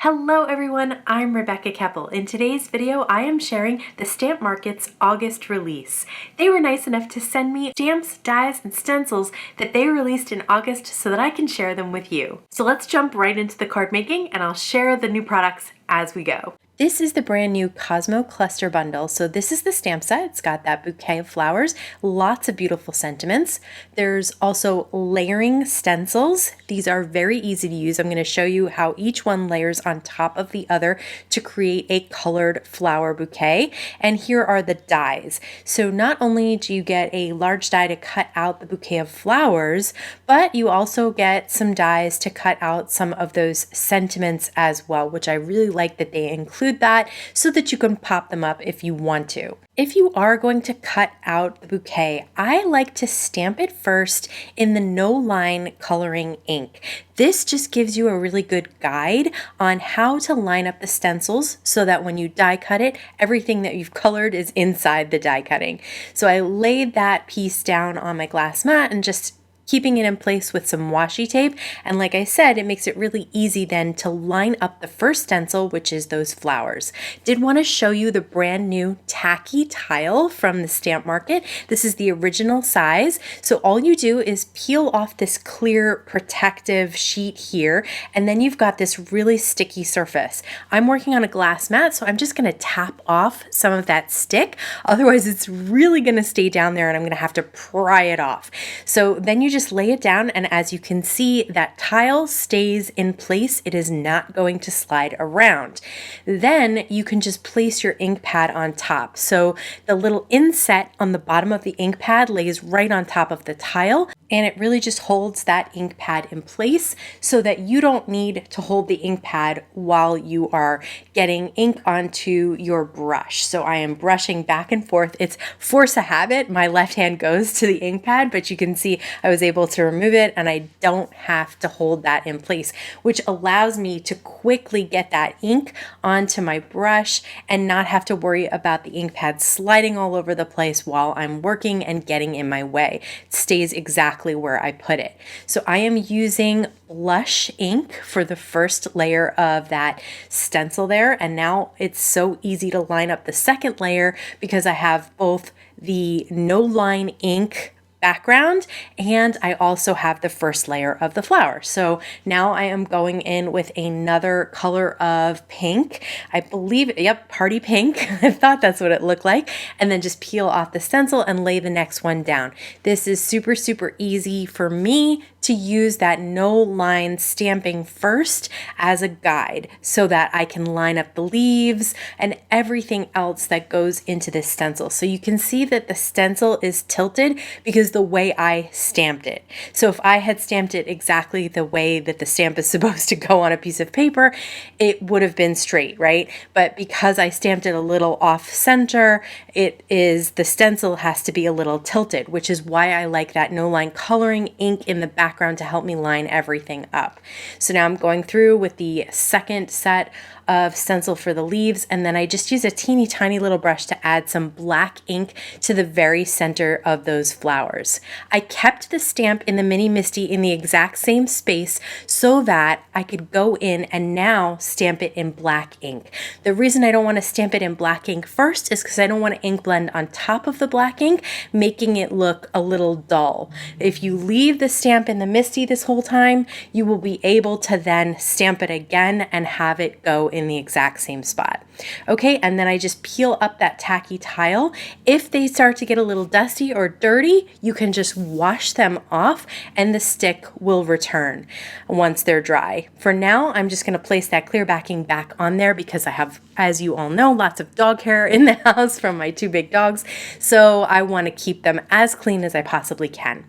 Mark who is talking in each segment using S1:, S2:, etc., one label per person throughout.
S1: Hello everyone, I'm Rebecca Keppel. In today's video, I am sharing the Stamp Market's August release. They were nice enough to send me stamps, dies, and stencils that they released in August so that I can share them with you. So let's jump right into the card making and I'll share the new products as we go. This is the brand new COSMO cluster bundle. So this is the stamp set. It's got that bouquet of flowers, lots of beautiful sentiments. There's also layering stencils. These are very easy to use. I'm going to show you how each one layers on top of the other to create a colored flower bouquet. And here are the dies. So not only do you get a large die to cut out the bouquet of flowers, but you also get some dies to cut out some of those sentiments as well, which I really like that they include that so that you can pop them up if you want to. If you are going to cut out the bouquet, I like to stamp it first in the no line coloring ink. This just gives you a really good guide on how to line up the stencils so that when you die cut it, everything that you've colored is inside the die cutting. So I laid that piece down on my glass mat and just keeping it in place with some washi tape. And like I said, it makes it really easy then to line up the first stencil, which is those flowers. Did want to show you the brand new Tacky Tile from the Stamp Market. This is the original size. So all you do is peel off this clear protective sheet here, and then you've got this really sticky surface. I'm working on a glass mat, so I'm just going to tap off some of that stick. Otherwise, it's really going to stay down there and I'm going to have to pry it off. So then you just lay it down, and as you can see, that tile stays in place. It is not going to slide around. Then you can just place your ink pad on top. So the little inset on the bottom of the ink pad lays right on top of the tile, and it really just holds that ink pad in place so that you don't need to hold the ink pad while you are getting ink onto your brush. So I am brushing back and forth. It's force of habit. My left hand goes to the ink pad, but you can see I was able to remove it and I don't have to hold that in place, which allows me to quickly get that ink onto my brush and not have to worry about the ink pad sliding all over the place while I'm working and getting in my way. It stays exactly where I put it. So I am using blush ink for the first layer of that stencil there, and now it's so easy to line up the second layer because I have both the no line ink background and I also have the first layer of the flower. So now I am going in with another color of pink. I believe, yep, party pink. I thought that's what it looked like. And then just peel off the stencil and lay the next one down. This is super, super easy for me to use that no line stamping first as a guide so that I can line up the leaves and everything else that goes into this stencil. So you can see that the stencil is tilted because the way I stamped it. So if I had stamped it exactly the way that the stamp is supposed to go on a piece of paper, it would have been straight, right? But because I stamped it a little off center, the stencil has to be a little tilted, which is why I like that no line coloring ink in the background to help me line everything up. So now I'm going through with the second set of stencil for the leaves, and then I just use a teeny tiny little brush to add some black ink to the very center of those flowers. I kept the stamp in the Mini Misty in the exact same space so that I could go in and now stamp it in black ink. The reason I don't want to stamp it in black ink first is because I don't want to ink blend on top of the black ink, making it look a little dull. If you leave the stamp in the Misty this whole time, you will be able to then stamp it again and have it go in the exact same spot. Okay, and then I just peel up that tacky tile. If they start to get a little dusty or dirty, you can just wash them off and the stick will return once they're dry. For now, I'm just going to place that clear backing back on there because I have, as you all know, lots of dog hair in the house from my two big dogs, so I want to keep them as clean as I possibly can.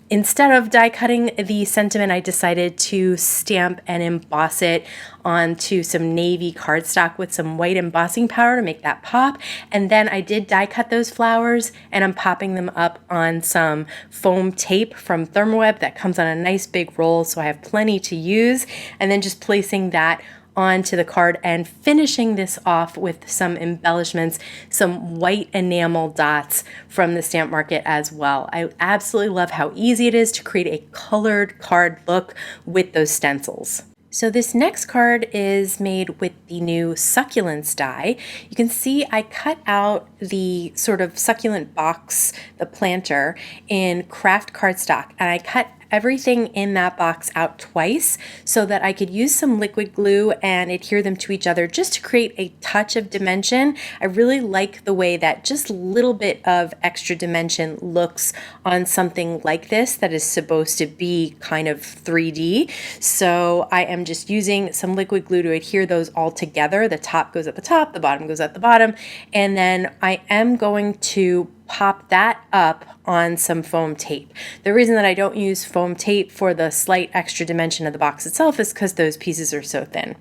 S1: Instead of die cutting the sentiment, I decided to stamp and emboss it onto some navy cardstock with some white embossing powder to make that pop. And then I did die cut those flowers and I'm popping them up on some foam tape from Thermoweb that comes on a nice big roll, so I have plenty to use. And then just placing that onto the card and finishing this off with some embellishments, some white enamel dots from the Stamp Market as well. I absolutely love how easy it is to create a colored card look with those stencils. So this next card is made with the new Succulents die. You can see I cut out the sort of succulent box, the planter, in Kraft Cardstock, and I cut everything in that box out twice so that I could use some liquid glue and adhere them to each other just to create a touch of dimension. I really like the way that just a little bit of extra dimension looks on something like this that is supposed to be kind of 3D. So I am just using some liquid glue to adhere those all together. The top goes at the top, the bottom goes at the bottom, and then I am going to pop that up on some foam tape. The reason that I don't use foam tape for the slight extra dimension of the box itself is because those pieces are so thin.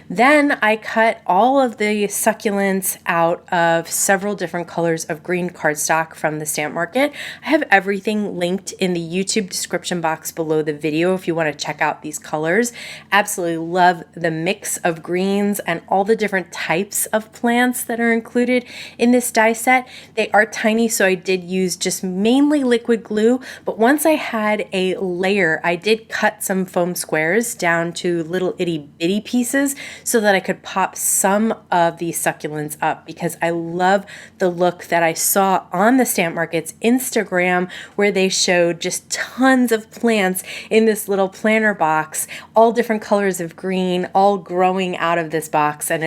S1: Then I cut all of the succulents out of several different colors of green cardstock from the Stamp Market. I have everything linked in the YouTube description box below the video if you want to check out these colors. Absolutely love the mix of greens and all the different types of plants that are included in this die set. They are tiny, so I did use just mainly liquid glue, but once I had a layer, I did cut some foam squares down to little itty bitty pieces so that I could pop some of these succulents up, because I love the look that I saw on the Stamp Market's Instagram where they showed just tons of plants in this little planter box, all different colors of green, all growing out of this box, and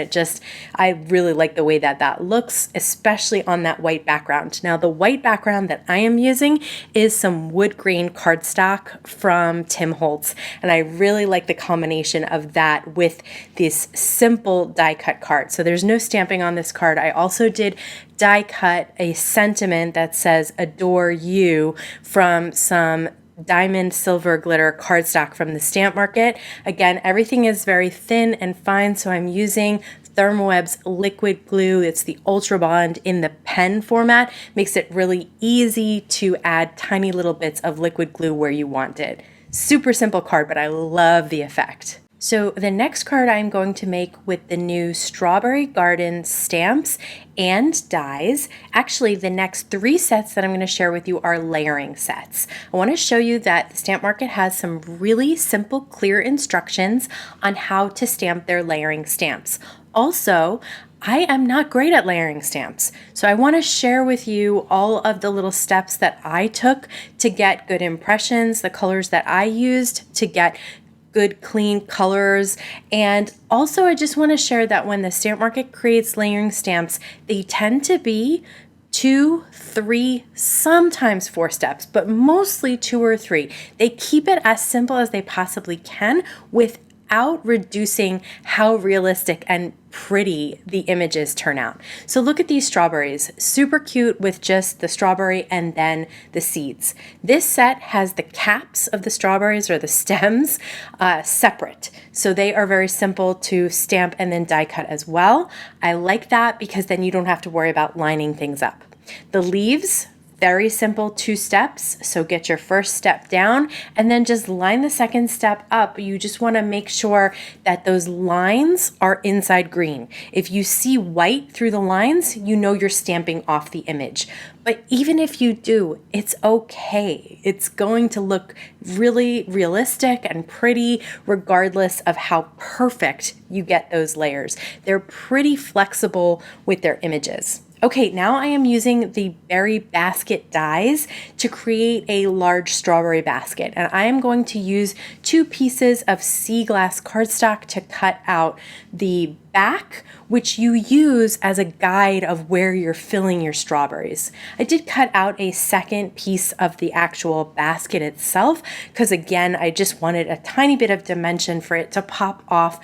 S1: I really like the way that that looks, especially on that white background. Now the white background that I am using is some Woodgrain cardstock from Tim Holtz, and I really like the combination of that with this simple die cut card. So there's no stamping on this card. I also did die cut a sentiment that says "Adore You" from some diamond silver glitter cardstock from the Stamp Market. Again, everything is very thin and fine, so I'm using Thermoweb's liquid glue. It's the Ultra Bond in the pen format. Makes it really easy to add tiny little bits of liquid glue where you want it. Super simple card, but I love the effect. So the next card I'm going to make with the new Strawberry Garden stamps and dies. Actually, the next 3 sets that I'm going to share with you are layering sets. I want to show you that the Stamp Market has some really simple, clear instructions on how to stamp their layering stamps. Also, I am not great at layering stamps, so I want to share with you all of the little steps that I took to get good impressions, the colors that I used to get good clean colors. And also I just want to share that when the Stamp Market creates layering stamps, they tend to be 2, 3, sometimes 4 steps, but mostly 2 or 3. They keep it as simple as they possibly can without reducing how realistic and pretty the images turn out. So look at these strawberries, super cute with just the strawberry and then the seeds. This set has the caps of the strawberries, or the stems, separate. So they are very simple to stamp and then die cut as well. I like that because then you don't have to worry about lining things up. The leaves, very simple 2 steps. So get your first step down and then just line the second step up. You just want to make sure that those lines are inside green. If you see white through the lines, you know you're stamping off the image. But even if you do, it's okay. It's going to look really realistic and pretty regardless of how perfect you get those layers. They're pretty flexible with their images. Okay, now I am using the berry basket dies to create a large strawberry basket, and I am going to use 2 pieces of sea glass cardstock to cut out the back, which you use as a guide of where you're filling your strawberries. I did cut out a second piece of the actual basket itself because, again, I just wanted a tiny bit of dimension for it to pop off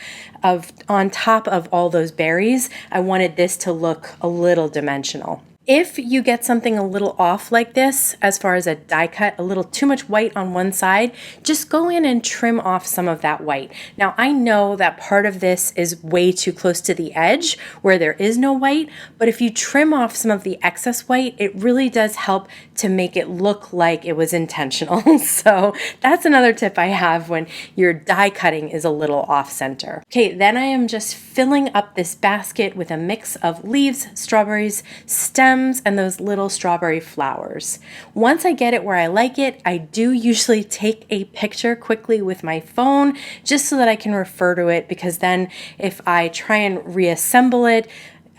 S1: on top of all those berries. I wanted this to look a little dimensional. If you get something a little off like this, as far as a die cut, a little too much white on one side, just go in and trim off some of that white. Now, I know that part of this is way too close to the edge where there is no white, but if you trim off some of the excess white, it really does help to make it look like it was intentional. So that's another tip I have when your die cutting is a little off center. Okay, then I am just filling up this basket with a mix of leaves, strawberries, stems, stems and those little strawberry flowers. Once I get it where I like it, I do usually take a picture quickly with my phone just so that I can refer to it, because then if I try and reassemble it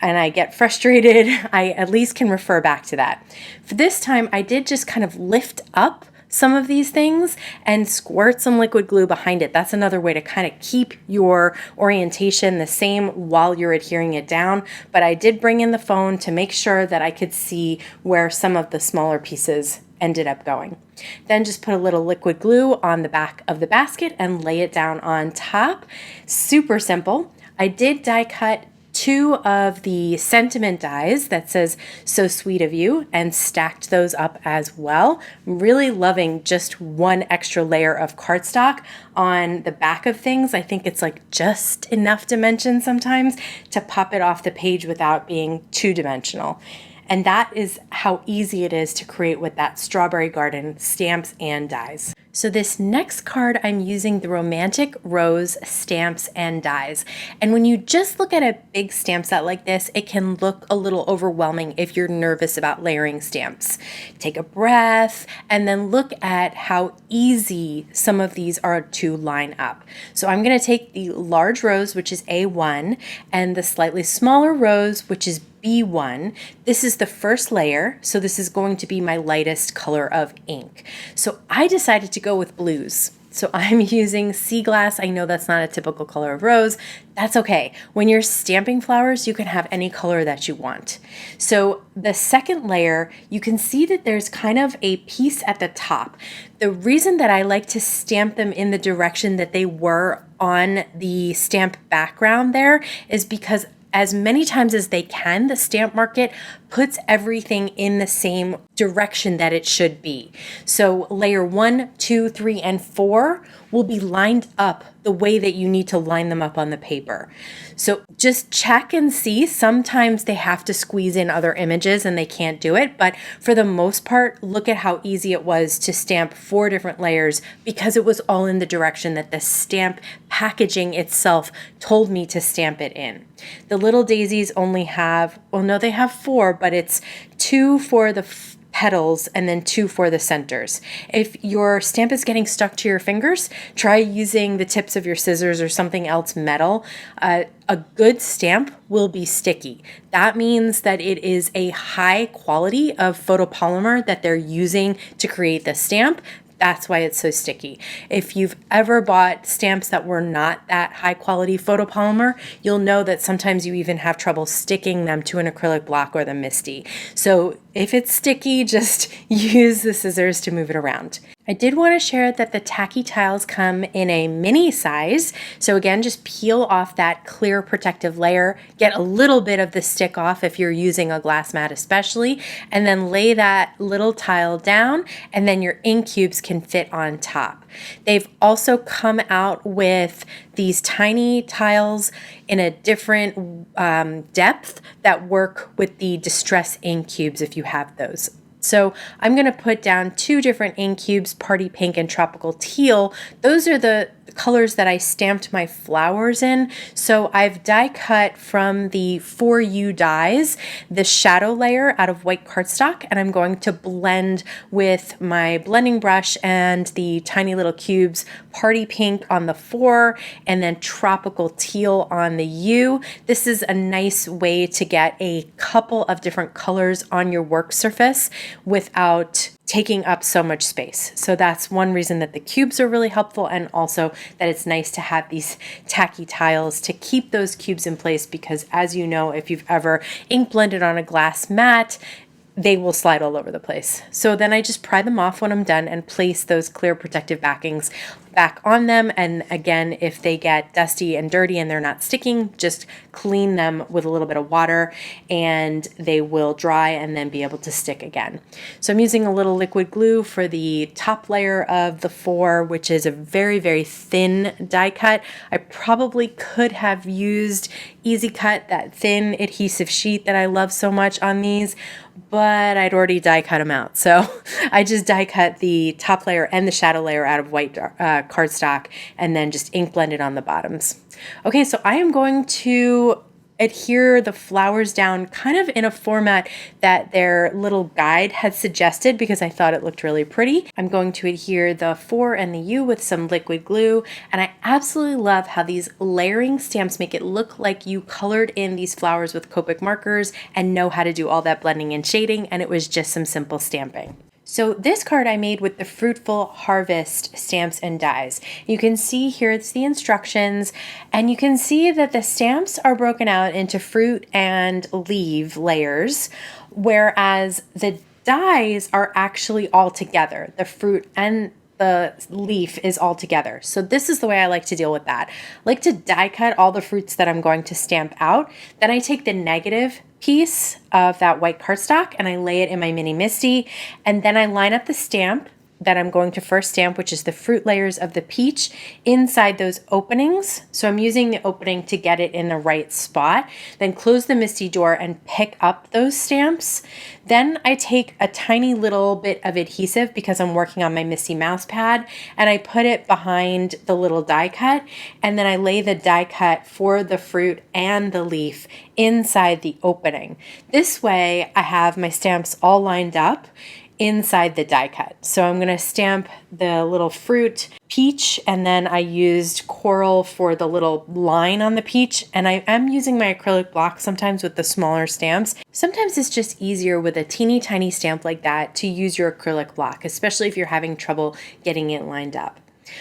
S1: and I get frustrated, I at least can refer back to that. For this time, I did just kind of lift up some of these things and squirt some liquid glue behind it. That's another way to kind of keep your orientation the same while you're adhering it down. But I did bring in the phone to make sure that I could see where some of the smaller pieces ended up going. Then just put a little liquid glue on the back of the basket and lay it down on top. Super simple. I did die cut 2 of the sentiment dies that says "So Sweet of You" and stacked those up as well. I'm really loving just 1 extra layer of cardstock on the back of things. I think it's like just enough dimension sometimes to pop it off the page without being 2-dimensional. And that is how easy it is to create with that Strawberry Garden stamps and dies. So this next card, I'm using the Romantic Rose stamps and dies. And when you just look at a big stamp set like this, it can look a little overwhelming if you're nervous about layering stamps. Take a breath and then look at how easy some of these are to line up. So I'm going to take the large rose, which is A1, and the slightly smaller rose, which is B1. This is the first layer, so this is going to be my lightest color of ink. So I decided to go with blues. So I'm using sea glass. I know that's not a typical color of rose. That's okay. When you're stamping flowers, you can have any color that you want. So the second layer, you can see that there's kind of a piece at the top. The reason that I like to stamp them in the direction that they were on the stamp background there is because as many times as they can, the stamp market puts everything in the same direction that it should be. So layer 1, 2, 3, and 4 will be lined up the way that you need to line them up on the paper. So just check and see. Sometimes they have to squeeze in other images and they can't do it, but for the most part, look at how easy it was to stamp 4 different layers because it was all in the direction that the stamp packaging itself told me to stamp it in. The little daisies only have, well, no, they have 4, but it's 2 for the petals and then 2 for the centers. If your stamp is getting stuck to your fingers, try using the tips of your scissors or something else metal. A good stamp will be sticky. That means that it is a high quality of photopolymer that they're using to create the stamp. That's why it's so sticky. If you've ever bought stamps that were not that high quality photopolymer, you'll know that sometimes you even have trouble sticking them to an acrylic block or the MISTI. So if it's sticky, just use the scissors to move it around. I did want to share that the Tacky Tiles come in a mini size. So again, just peel off that clear protective layer, get a little bit of the stick off if you're using a glass mat especially, and then lay that little tile down, and then your ink cubes can fit on top. They've also come out with these tiny tiles in a different depth that work with the distress ink cubes if you have those. So I'm going to put down 2 different ink cubes, Party Pink and Tropical Teal. Those are the colors that I stamped my flowers in. So I've die cut from the 4U dies, the shadow layer out of white cardstock, and I'm going to blend with my blending brush and the tiny little cubes, Party Pink on the 4 and then Tropical Teal on the U. This is a nice way to get a couple of different colors on your work surface without taking up so much space. So that's one reason that the cubes are really helpful, and also that it's nice to have these tacky tiles to keep those cubes in place, because as you know, if you've ever ink blended on a glass mat, they will slide all over the place. So then I just pry them off when I'm done and place those clear protective backings back on them. And again, if they get dusty and dirty and they're not sticking, just clean them with a little bit of water and they will dry and then be able to stick again. So I'm using a little liquid glue for the top layer of the 4, which is a very, very thin die cut. I probably could have used Easy Cut, that thin adhesive sheet that I love so much on these, but I'd already die cut them out. So I just die cut the top layer and the shadow layer out of white cardstock and then just ink blended on the bottoms. Okay, so I am going to adhere the flowers down kind of in a format that their little guide had suggested because I thought it looked really pretty. I'm going to adhere the for and the U with some liquid glue, and I absolutely love how these layering stamps make it look like you colored in these flowers with Copic markers and know how to do all that blending and shading, and it was just some simple stamping. So this card I made with the Fruitful Harvest stamps and dies. You can see here it's the instructions, and you can see that the stamps are broken out into fruit and leaf layers, whereas the dies are actually all together. The fruit and the leaf is all together. So this is the way I like to deal with that. I like to die cut all the fruits that I'm going to stamp out. Then I take the negative piece of that white cardstock and I lay it in my mini MISTI, and then I line up the stamp that I'm going to first stamp, which is the fruit layers of the peach, inside those openings. So I'm using the opening to get it in the right spot. Then close the MISTI door and pick up those stamps. Then I take a tiny little bit of adhesive because I'm working on my MISTI mouse pad, and I put it behind the little die cut, and then I lay the die cut for the fruit and the leaf inside the opening. This way I have my stamps all lined up inside the die cut. So I'm going to stamp the little fruit peach, and then I used coral for the little line on the peach, and I am using my acrylic block sometimes with the smaller stamps. Sometimes it's just easier with a teeny tiny stamp like that to use your acrylic block, especially if you're having trouble getting it lined up.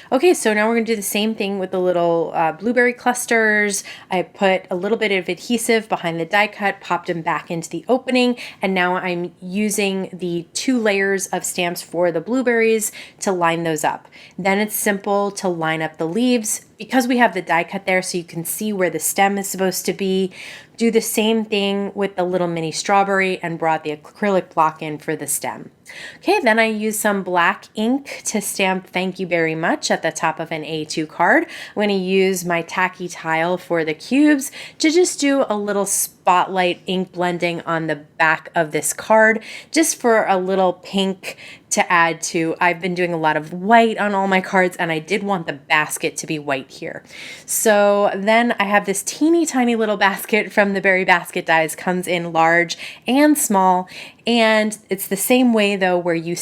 S1: Okay, so now we're going to do the same thing with the little blueberry clusters. I put a little bit of adhesive behind the die cut, popped them back into the opening, and now I'm using the 2 layers of stamps for the blueberries to line those up. Then it's simple to line up the leaves. Because we have the die cut there so you can see where the stem is supposed to be, do the same thing with the little mini strawberry and brought the acrylic block in for the stem. Okay, then I use some black ink to stamp thank you very much at the top of an A2 card. I'm going to use my Tacky Tile for the cubes to just do a little spotlight ink blending on the back of this card, just for a little pink to add to. I've been doing a lot of white on all my cards, and I did want the basket to be white here. So then I have this teeny tiny little basket from the Berry Basket Dies, comes in large and small, and it's the same way though, where you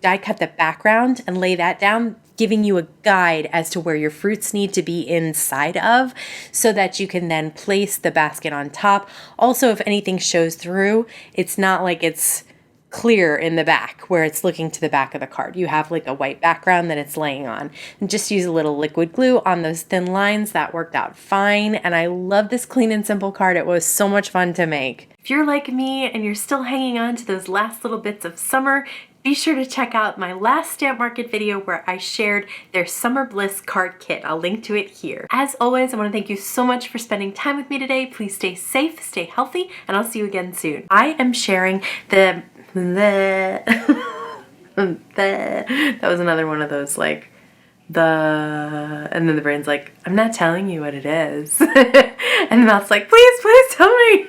S1: die cut the background and lay that down, giving you a guide as to where your fruits need to be inside of, so that you can then place the basket on top. Also, if anything shows through, it's not like it's clear in the back where it's looking to the back of the card. You have like a white background that it's laying on. And just use a little liquid glue on those thin lines. That worked out fine. And I love this clean and simple card. It was so much fun to make. If you're like me and you're still hanging on to those last little bits of summer, be sure to check out my last Stamp Market video where I shared their Summer Bliss card kit. I'll link to it here. As always, I want to thank you so much for spending time with me today. Please stay safe, stay healthy, and I'll see you again soon. I am sharing the that was another one of those like and then the brain's like, I'm not telling you what it is. And the mouth's like, please tell me.